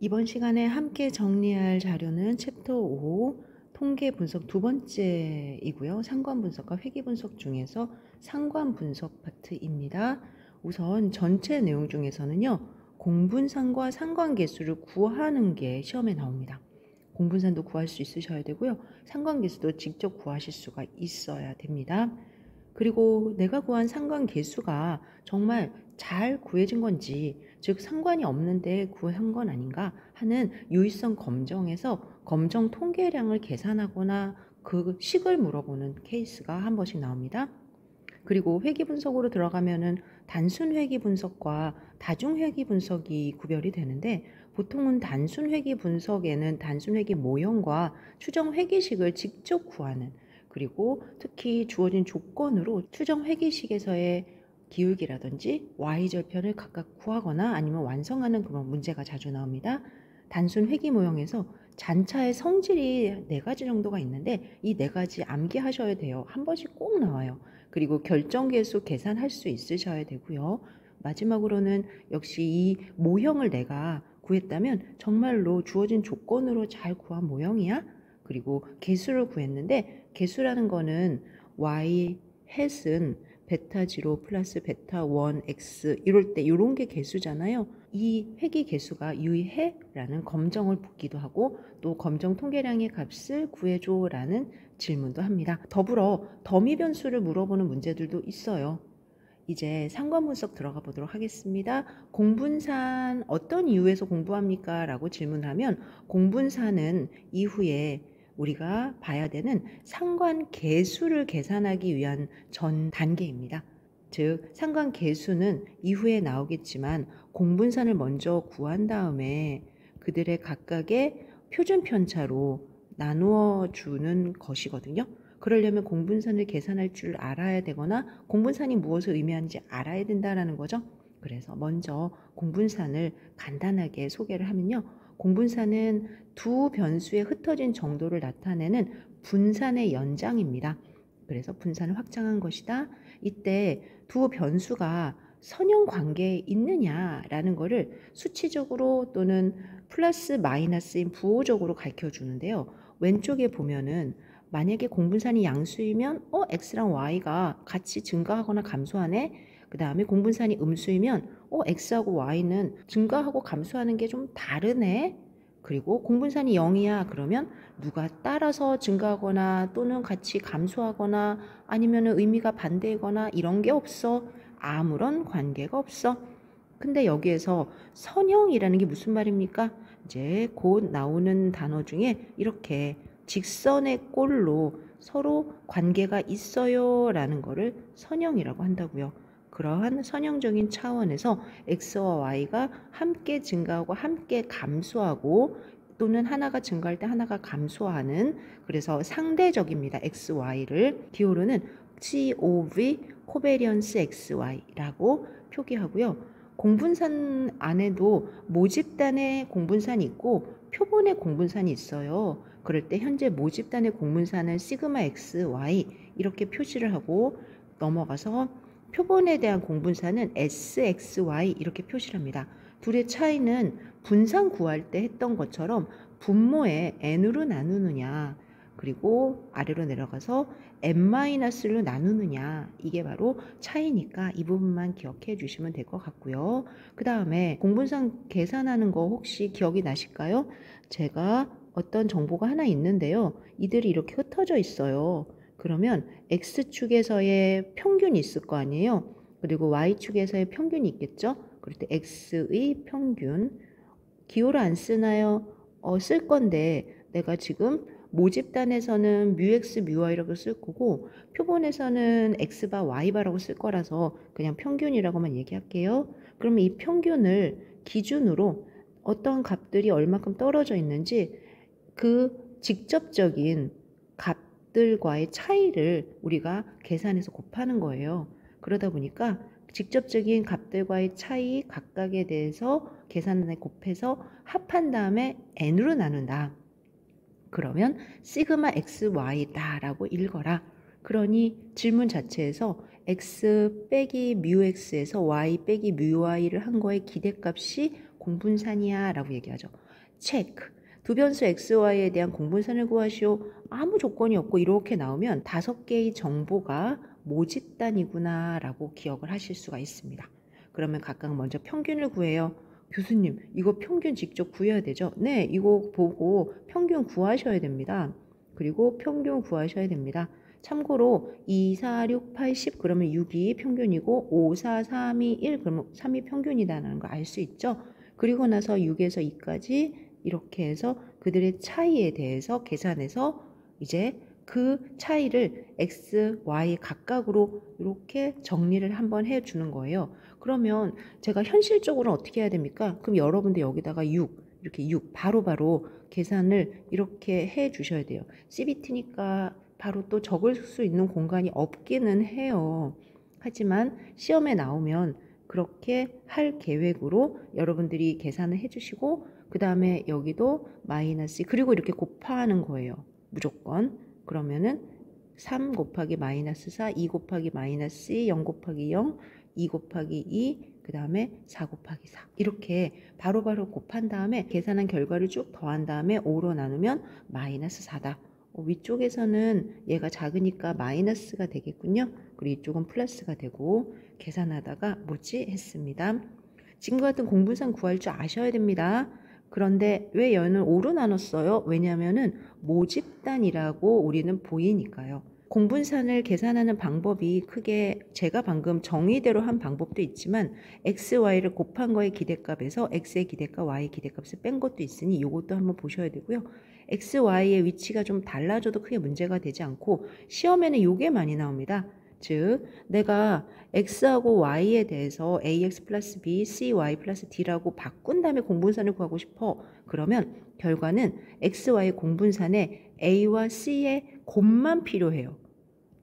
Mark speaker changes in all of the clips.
Speaker 1: 이번 시간에 함께 정리할 자료는 챕터 5 통계 분석 두 번째이고요. 상관 분석과 회귀 분석 중에서 상관 분석 파트입니다. 우선 전체 내용 중에서는요. 공분산과 상관계수를 구하는 게 시험에 나옵니다. 공분산도 구할 수 있으셔야 되고요. 상관계수도 직접 구하실 수가 있어야 됩니다. 그리고 내가 구한 상관계수가 정말 잘 구해진 건지, 즉 상관이 없는데 구한 건 아닌가 하는 유의성 검정에서 검정 통계량을 계산하거나 그 식을 물어보는 케이스가 한 번씩 나옵니다. 그리고 회귀 분석으로 들어가면은 단순 회귀 분석과 다중 회귀 분석이 구별이 되는데, 보통은 단순 회귀 분석에는 단순 회귀 모형과 추정 회귀식을 직접 구하는, 그리고 특히 주어진 조건으로 추정 회귀식에서의 기울기라든지 y절편을 각각 구하거나 아니면 완성하는 그런 문제가 자주 나옵니다. 단순 회귀 모형에서 잔차의 성질이 4가지 정도가 있는데 이 4가지 암기하셔야 돼요. 한 번씩 꼭 나와요. 그리고 결정계수 계산할 수 있으셔야 되고요. 마지막으로는 역시 이 모형을 내가 구했다면 정말로 주어진 조건으로 잘 구한 모형이야? 그리고 개수를 구했는데, 개수라는 거는 y 햇은 베타 0 플러스 베타 1 x 이럴 때 이런 게 개수잖아요. 이 회귀 개수가 유의해라는 검정을 묻기도 하고, 또 검정 통계량의 값을 구해줘 라는 질문도 합니다. 더불어 더미 변수를 물어보는 문제들도 있어요. 이제 상관 분석 들어가 보도록 하겠습니다. 공분산 어떤 이유에서 공부합니까? 라고 질문하면, 공분산은 이후에 우리가 봐야 되는 상관 계수를 계산하기 위한 전 단계입니다. 즉 상관 계수는 이후에 나오겠지만 공분산을 먼저 구한 다음에 그들의 각각의 표준 편차로 나누어 주는 것이거든요. 그러려면 공분산을 계산할 줄 알아야 되거나 공분산이 무엇을 의미하는지 알아야 된다는 거죠. 그래서 먼저 공분산을 간단하게 소개를 하면요. 공분산은 두 변수의 흩어진 정도를 나타내는 분산의 연장입니다. 그래서 분산을 확장한 것이다. 이때 두 변수가 선형 관계에 있느냐라는 것을 수치적으로 또는 플러스 마이너스인 부호적으로 가르쳐 주는데요. 왼쪽에 보면은 만약에 공분산이 양수이면 x랑 y가 같이 증가하거나 감소하네. 그 다음에 공분산이 음수이면 x하고 y는 증가하고 감소하는 게 좀 다르네. 그리고 공분산이 0이야 그러면 누가 따라서 증가하거나 또는 같이 감소하거나 아니면 의미가 반대이거나 이런 게 없어. 아무런 관계가 없어. 근데 여기에서 선형이라는 게 무슨 말입니까? 이제 곧 나오는 단어 중에 이렇게 직선의 꼴로 서로 관계가 있어요 라는 거를 선형이라고 한다고요. 그러한 선형적인 차원에서 x와 y가 함께 증가하고 함께 감소하고, 또는 하나가 증가할 때 하나가 감소하는, 그래서 상대적입니다. x, y를 기호로는 COV 코베리언스 XY라고 표기하고요. 공분산 안에도 모집단의 공분산이 있고 표본의 공분산이 있어요. 그럴 때 현재 모집단의 공분산은 시그마 XY 이렇게 표시를 하고, 넘어가서 표본에 대한 공분산은 SXY 이렇게 표시를 합니다. 둘의 차이는 분산 구할 때 했던 것처럼 분모에 n으로 나누느냐, 그리고 아래로 내려가서 n-로 나누느냐, 이게 바로 차이니까 이 부분만 기억해 주시면 될 것 같고요. 그 다음에 공분산 계산하는 거 혹시 기억이 나실까요? 제가 어떤 정보가 하나 있는데요. 이들이 이렇게 흩어져 있어요. 그러면 X축에서의 평균이 있을 거 아니에요. 그리고 Y축에서의 평균이 있겠죠. 그럴 때 X의 평균 기호를 안 쓰나요? 쓸 건데 내가 지금 모집단에서는 뮤x, 뮤y라고 쓸 거고 표본에서는 x바, y바라고 쓸 거라서 그냥 평균이라고만 얘기할게요. 그러면 이 평균을 기준으로 어떤 값들이 얼마큼 떨어져 있는지 그 직접적인 값들과의 차이를 우리가 계산해서 곱하는 거예요. 그러다 보니까 직접적인 값들과의 차이 각각에 대해서 계산에 곱해서 합한 다음에 n으로 나눈다. 그러면 시그마 xy다 라고 읽어라. 그러니 질문 자체에서 x 빼기 뮤x에서 y 빼기 뮤y를 한 거의 기대값이 공분산이야 라고 얘기하죠. 체크. 두 변수 xy에 대한 공분산을 구하시오. 아무 조건이 없고 이렇게 나오면 5개의 정보가 모집단이구나 라고 기억을 하실 수가 있습니다. 그러면 각각 먼저 평균을 구해요. 교수님, 이거 평균 직접 구해야 되죠? 네, 이거 보고 평균 구하셔야 됩니다. 그리고 평균 구하셔야 됩니다. 참고로 2, 4, 6, 8, 10 그러면 6이 평균이고 5, 4, 3, 2, 1 그러면 3이 평균이라는 거 알 수 있죠? 그리고 나서 6에서 2까지 이렇게 해서 그들의 차이에 대해서 계산해서 이제 그 차이를 x, y 각각으로 이렇게 정리를 한번 해주는 거예요. 그러면 제가 현실적으로 어떻게 해야 됩니까? 그럼 여러분들 여기다가 6, 이렇게 6 바로바로 계산을 이렇게 해 주셔야 돼요. CBT니까 바로 또 적을 수 있는 공간이 없기는 해요. 하지만 시험에 나오면 그렇게 할 계획으로 여러분들이 계산을 해주시고 그 다음에 여기도 마이너스 그리고 이렇게 곱하는 거예요. 무조건. 그러면은 3 곱하기 마이너스 4, 2 곱하기 마이너스 2, 0 곱하기 0, 2 곱하기 2, 그 다음에 4 곱하기 4 이렇게 바로바로 곱한 다음에 계산한 결과를 쭉 더한 다음에 5로 나누면 마이너스 4다. 위쪽에서는 얘가 작으니까 마이너스가 되겠군요. 그리고 이쪽은 플러스가 되고 계산하다가 뭐지 했습니다. 지금과 같은 공분산 구할 줄 아셔야 됩니다. 그런데 왜 얘는 5로 나눴어요? 왜냐하면 모집단이라고 우리는 보이니까요. 공분산을 계산하는 방법이 크게 제가 방금 정의대로 한 방법도 있지만 x, y를 곱한 거의 기대값에서 x의 기대값, y의 기대값을 뺀 것도 있으니 이것도 한번 보셔야 되고요. x, y의 위치가 좀 달라져도 크게 문제가 되지 않고 시험에는 이게 많이 나옵니다. 즉 내가 x하고 y에 대해서 ax 플러스 b, cy 플러스 d라고 바꾼 다음에 공분산을 구하고 싶어. 그러면 결과는 x, y 공분산에 a와 c의 곱만 필요해요.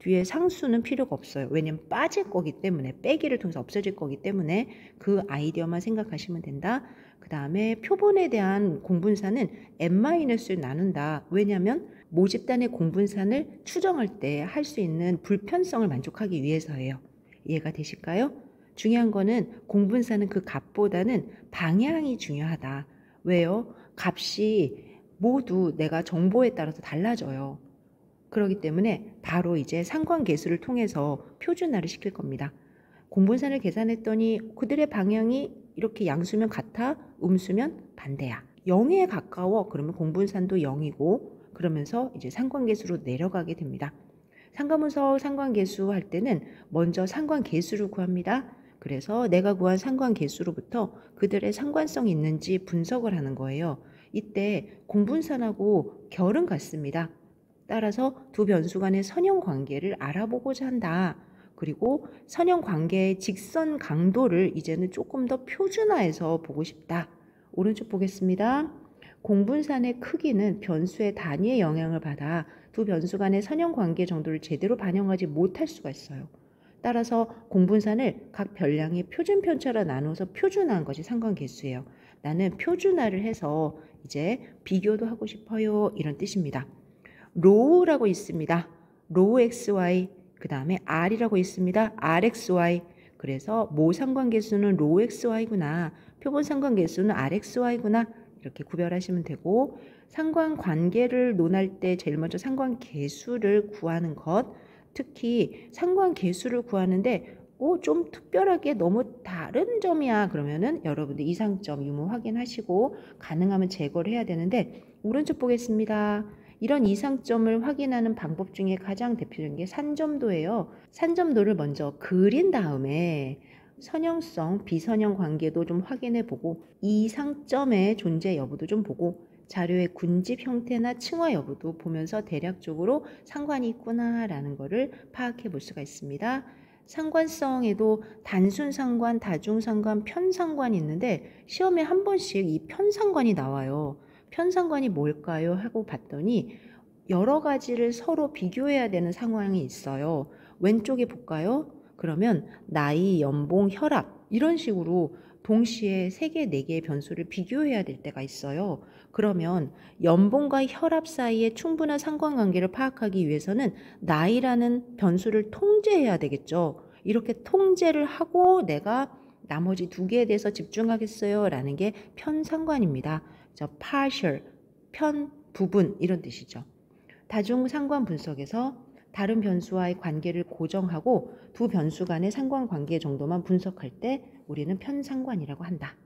Speaker 1: 뒤에 상수는 필요가 없어요. 왜냐면 빠질 거기 때문에 빼기를 통해서 없어질 거기 때문에 그 아이디어만 생각하시면 된다. 그 다음에 표본에 대한 공분산은 n-를 나눈다. 왜냐하면 모집단의 공분산을 추정할 때 할 수 있는 불편성을 만족하기 위해서예요. 이해가 되실까요? 중요한 거는 공분산은 그 값보다는 방향이 중요하다. 왜요? 값이 모두 내가 정보에 따라서 달라져요. 그렇기 때문에 바로 이제 상관계수를 통해서 표준화를 시킬 겁니다. 공분산을 계산했더니 그들의 방향이 이렇게 양수면 같아, 음수면 반대야. 0에 가까워 그러면 공분산도 0이고 그러면서 이제 상관계수로 내려가게 됩니다. 상관분석 상관계수 할 때는 먼저 상관계수를 구합니다. 그래서 내가 구한 상관계수로부터 그들의 상관성이 있는지 분석을 하는 거예요. 이때 공분산하고 결은 같습니다. 따라서 두 변수 간의 선형 관계를 알아보고자 한다. 그리고 선형 관계의 직선 강도를 이제는 조금 더 표준화해서 보고 싶다. 오른쪽 보겠습니다. 공분산의 크기는 변수의 단위의 영향을 받아 두 변수 간의 선형 관계 정도를 제대로 반영하지 못할 수가 있어요. 따라서 공분산을 각 별량의 표준 편차로 나누어서 표준화한 것이 상관계수예요. 나는 표준화를 해서 이제 비교도 하고 싶어요. 이런 뜻입니다. 로우라고 있습니다. 로우 xy 그 다음에 r이라고 있습니다. rxy 그래서 모 상관계수는 로우 xy구나. 표본 상관계수는 rxy구나. 이렇게 구별하시면 되고 상관관계를 논할 때 제일 먼저 상관계수를 구하는 것 특히 상관계수를 구하는데 좀 특별하게 너무 다른 점이야 그러면은 여러분들 이상점 유무 확인하시고 가능하면 제거를 해야 되는데 오른쪽 보겠습니다. 이런 이상점을 확인하는 방법 중에 가장 대표적인 게 산점도예요. 산점도를 먼저 그린 다음에 선형성, 비선형 관계도 좀 확인해 보고 이상점의 존재 여부도 좀 보고 자료의 군집 형태나 층화 여부도 보면서 대략적으로 상관이 있구나라는 거를 파악해 볼 수가 있습니다. 상관성에도 단순 상관, 다중 상관, 편상관이 있는데 시험에 한 번씩 이 편상관이 나와요. 편상관이 뭘까요? 하고 봤더니 여러 가지를 서로 비교해야 되는 상황이 있어요. 왼쪽에 볼까요? 그러면 나이, 연봉, 혈압 이런 식으로 동시에 3개, 4개의 변수를 비교해야 될 때가 있어요. 그러면 연봉과 혈압 사이에 충분한 상관관계를 파악하기 위해서는 나이라는 변수를 통제해야 되겠죠. 이렇게 통제를 하고 내가 나머지 두 개에 대해서 집중하겠어요 라는 게 편상관입니다. partial, 편, 부분 이런 뜻이죠. 다중상관 분석에서 다른 변수와의 관계를 고정하고 두 변수 간의 상관관계 정도만 분석할 때 우리는 편상관이라고 한다.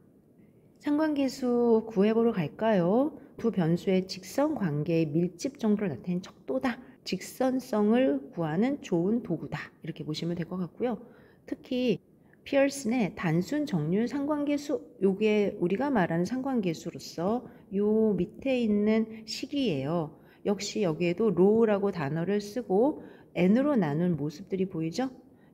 Speaker 1: 상관계수 구해보러 갈까요? 두 변수의 직선관계의 밀집 정도를 나타낸 척도다. 직선성을 구하는 좋은 도구다. 이렇게 보시면 될 것 같고요. 특히 피어슨의 단순 정률 상관계수, 요게 우리가 말하는 상관계수로서 요 밑에 있는 식이에요. 역시 여기에도 row라고 단어를 쓰고 n으로 나눈 모습들이 보이죠?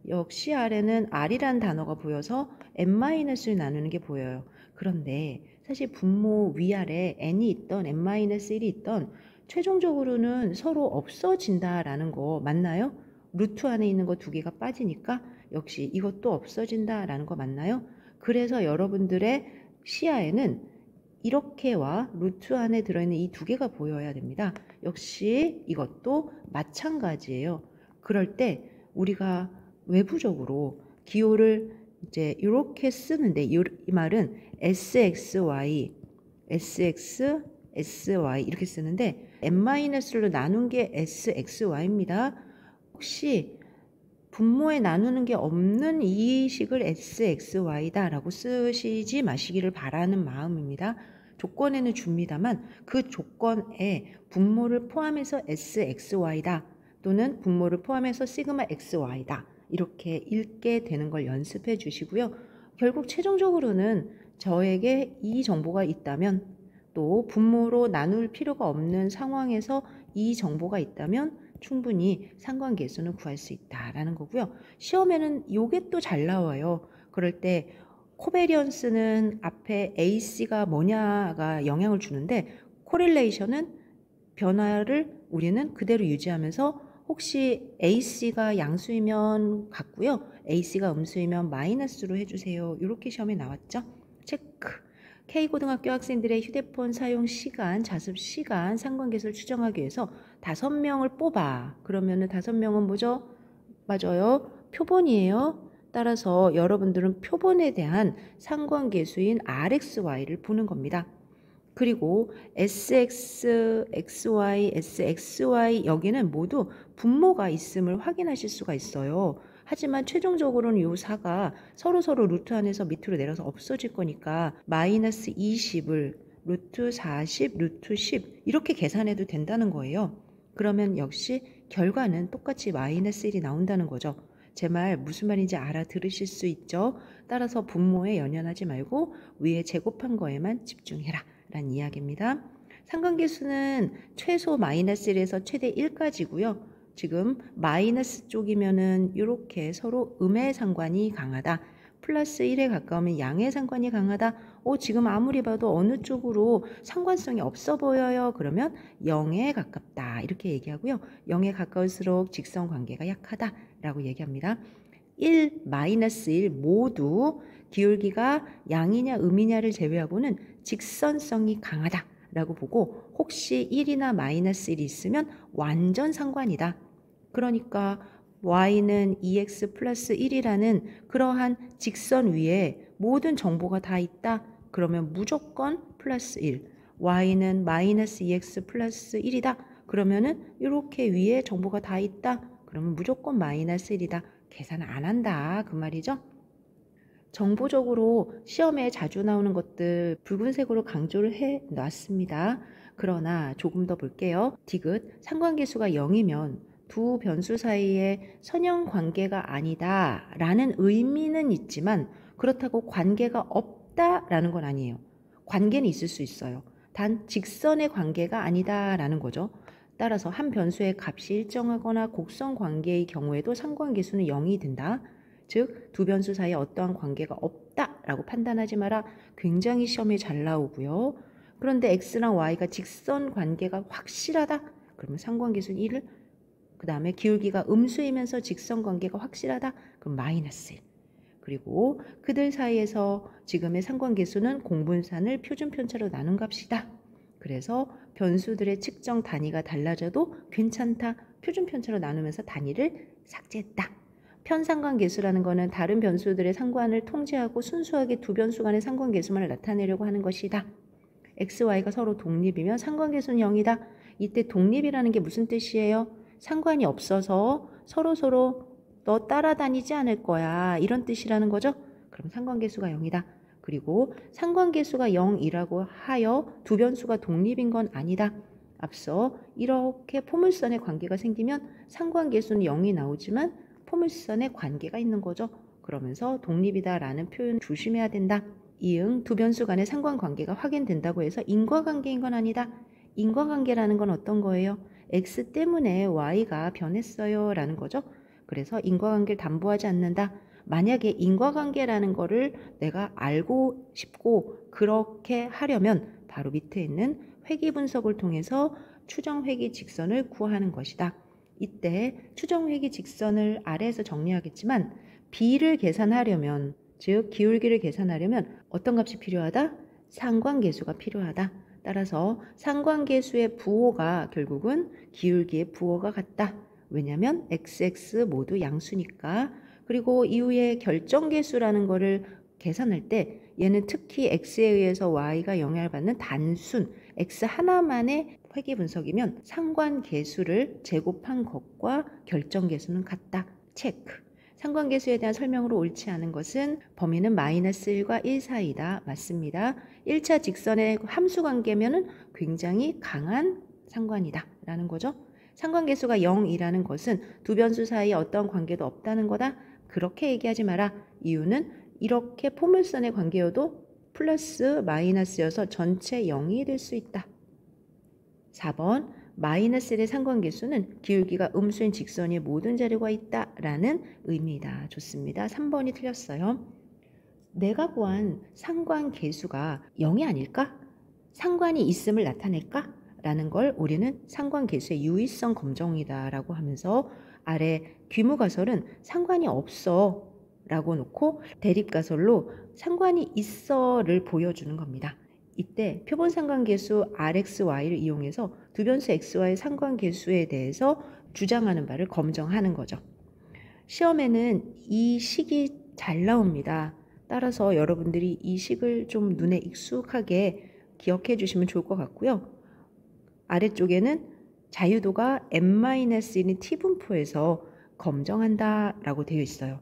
Speaker 1: 역시 아래는 r이란 단어가 보여서 n-를 나누는 게 보여요. 그런데 사실 분모 위아래 n이 있던 n-1이 있던 최종적으로는 서로 없어진다라는 거 맞나요? 루트 안에 있는 거 두 개가 빠지니까 역시 이것도 없어진다라는 거 맞나요? 그래서 여러분들의 시야에는 이렇게와 루트 안에 들어있는 이 두 개가 보여야 됩니다. 역시 이것도 마찬가지예요. 그럴 때 우리가 외부적으로 기호를 이제 이렇게 쓰는데 이 말은 sxy, sx, sy 이렇게 쓰는데 n-로 나눈 게 sxy입니다. 혹시 분모에 나누는 게 없는 이 식을 sxy다 라고 쓰시지 마시기를 바라는 마음입니다. 조건에는 줍니다만 그 조건에 분모를 포함해서 sxy다 또는 분모를 포함해서 시그마 xy다 이렇게 읽게 되는 걸 연습해 주시고요. 결국 최종적으로는 저에게 이 정보가 있다면 또 분모로 나눌 필요가 없는 상황에서 이 정보가 있다면 충분히 상관계수는 구할 수 있다라는 거고요. 시험에는 이게 또 잘 나와요. 그럴 때 코베리언스는 앞에 AC가 뭐냐가 영향을 주는데 코릴레이션은 변화를 우리는 그대로 유지하면서 혹시 AC가 양수이면 같고요. AC가 음수이면 마이너스로 해주세요. 이렇게 시험에 나왔죠. 체크. K고등학교 학생들의 휴대폰 사용 시간, 자습 시간, 상관계수를 추정하기 위해서 5명을 뽑아. 그러면은 5명은 뭐죠? 맞아요. 표본이에요. 따라서 여러분들은 표본에 대한 상관계수인 RXY를 보는 겁니다. 그리고 SX, XY, SXY 여기는 모두 분모가 있음을 확인하실 수가 있어요. 하지만 최종적으로는 이 4가 서로 루트 안에서 밑으로 내려서 없어질 거니까 마이너스 20을 루트 40, 루트 10 이렇게 계산해도 된다는 거예요. 그러면 역시 결과는 똑같이 마이너스 1이 나온다는 거죠. 제 말 무슨 말인지 알아들으실 수 있죠? 따라서 분모에 연연하지 말고 위에 제곱한 거에만 집중해라 라는 이야기입니다. 상관계수는 최소 마이너스 1에서 최대 1까지고요. 지금 마이너스 쪽이면은 이렇게 서로 음의 상관이 강하다. 플러스 1에 가까우면 양의 상관이 강하다. 지금 아무리 봐도 어느 쪽으로 상관성이 없어 보여요. 그러면 0에 가깝다. 이렇게 얘기하고요. 0에 가까울수록 직선관계가 약하다. 라고 얘기합니다. 1, 마이너스 1 모두 기울기가 양이냐 음이냐를 제외하고는 직선성이 강하다. 라고 보고 혹시 1이나 마이너스 1이 있으면 완전 상관이다. 그러니까 y는 2x 플러스 1이라는 그러한 직선 위에 모든 정보가 다 있다. 그러면 무조건 플러스 1. y는 마이너스 2x 플러스 1이다. 그러면은 이렇게 위에 정보가 다 있다. 그러면 무조건 마이너스 1이다. 계산 안 한다. 그 말이죠. 정보적으로 시험에 자주 나오는 것들 붉은색으로 강조를 해 놨습니다. 그러나 조금 더 볼게요. 디귿 상관계수가 0이면 두 변수 사이에 선형 관계가 아니다 라는 의미는 있지만 그렇다고 관계가 없다 라는 건 아니에요. 관계는 있을 수 있어요. 단 직선의 관계가 아니다 라는 거죠. 따라서 한 변수의 값이 일정하거나 곡선 관계의 경우에도 상관계수는 0이 된다. 즉 두 변수 사이에 어떠한 관계가 없다라고 판단하지 마라. 굉장히 시험에 잘 나오고요. 그런데 x랑 y가 직선 관계가 확실하다. 그러면 상관계수는 1을 그 다음에 기울기가 음수이면서 직선 관계가 확실하다. 그럼 마이너스 1. 그리고 그들 사이에서 지금의 상관계수는 공분산을 표준편차로 나눈 값이다. 그래서 변수들의 측정 단위가 달라져도 괜찮다. 표준편차로 나누면서 단위를 삭제했다. 편상관계수라는 것은 다른 변수들의 상관을 통제하고 순수하게 두 변수 간의 상관계수만을 나타내려고 하는 것이다. x, y가 서로 독립이면 상관계수는 0이다. 이때 독립이라는 게 무슨 뜻이에요? 상관이 없어서 서로 너 따라다니지 않을 거야, 이런 뜻이라는 거죠. 그럼 상관계수가 0이다. 그리고 상관계수가 0이라고 하여 두 변수가 독립인 건 아니다. 앞서 이렇게 포물선의 관계가 생기면 상관계수는 0이 나오지만 포물선의 관계가 있는 거죠. 그러면서 독립이다라는 표현 조심해야 된다. 이응 두 변수 간의 상관관계가 확인된다고 해서 인과관계인 건 아니다. 인과관계라는 건 어떤 거예요? x 때문에 y가 변했어요 라는 거죠. 그래서 인과관계를 담보하지 않는다. 만약에 인과관계라는 거를 내가 알고 싶고 그렇게 하려면 바로 밑에 있는 회귀분석을 통해서 추정회귀 직선을 구하는 것이다. 이때 추정회귀 직선을 아래에서 정리하겠지만 b를 계산하려면, 즉 기울기를 계산하려면 어떤 값이 필요하다? 상관계수가 필요하다. 따라서 상관계수의 부호가 결국은 기울기의 부호가 같다. 왜냐하면 xx 모두 양수니까. 그리고 이후에 결정계수라는 거를 계산할 때 얘는 특히 x에 의해서 y가 영향을 받는 단순 x 하나만의 회귀분석이면 상관계수를 제곱한 것과 결정계수는 같다. 체크. 상관계수에 대한 설명으로 옳지 않은 것은 범위는 -1과 1 사이다. 맞습니다. 1차 직선의 함수관계면 굉장히 강한 상관이다 라는 거죠. 상관계수가 0이라는 것은 두 변수 사이에 어떤 관계도 없다는 거다. 그렇게 얘기하지 마라. 이유는 이렇게 포물선의 관계여도 플러스 마이너스여서 전체 0이 될 수 있다. 4번 -1의 상관계수는 기울기가 음수인 직선의 모든 자료가 있다라는 의미다. 좋습니다. 3번이 틀렸어요. 내가 구한 상관계수가 0이 아닐까? 상관이 있음을 나타낼까? 라는 걸 우리는 상관계수의 유의성 검정이다 라고 하면서 아래 귀무가설은 상관이 없어 라고 놓고 대립가설로 상관이 있어를 보여주는 겁니다. 이때 표본상관계수 Rxy를 이용해서 두 변수 xy의 상관계수에 대해서 주장하는 바를 검증하는 거죠. 시험에는 이 식이 잘 나옵니다. 따라서 여러분들이 이 식을 좀 눈에 익숙하게 기억해 주시면 좋을 것 같고요. 아래쪽에는 자유도가 n-1인 t분포에서 검정한다 라고 되어 있어요.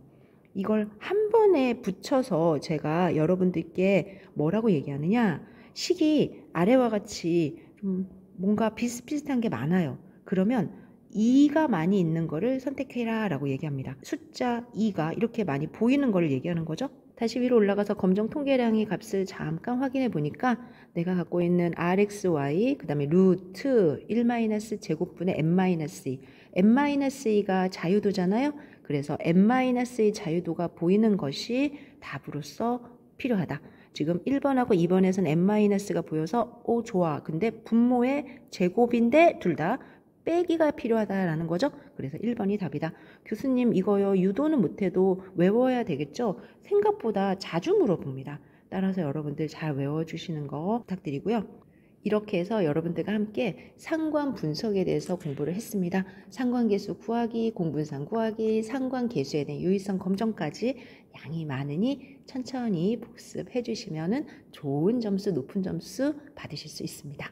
Speaker 1: 이걸 한 번에 붙여서 제가 여러분들께 뭐라고 얘기하느냐, 식이 아래와 같이 좀 뭔가 비슷비슷한 게 많아요. 그러면 2가 많이 있는 거를 선택해라 라고 얘기합니다. 숫자 2가 이렇게 많이 보이는 거를 얘기하는 거죠. 다시 위로 올라가서 검정 통계량의 값을 잠깐 확인해 보니까 내가 갖고 있는 rxy 그 다음에 루트 1- 제곱분의 n-2 n-2가 자유도잖아요. 그래서 n-의 자유도가 보이는 것이 답으로서 필요하다. 지금 1번하고 2번에서는 n-가 보여서 오 좋아. 근데 분모의 제곱인데 둘 다 빼기가 필요하다라는 거죠. 그래서 1번이 답이다. 교수님 이거요 유도는 못해도 외워야 되겠죠? 생각보다 자주 물어봅니다. 따라서 여러분들 잘 외워주시는 거 부탁드리고요. 이렇게 해서 여러분들과 함께 상관 분석에 대해서 공부를 했습니다. 상관계수 구하기, 공분상 구하기, 상관계수에 대한 유의성 검정까지 양이 많으니 천천히 복습해 주시면 좋은 점수, 높은 점수 받으실 수 있습니다.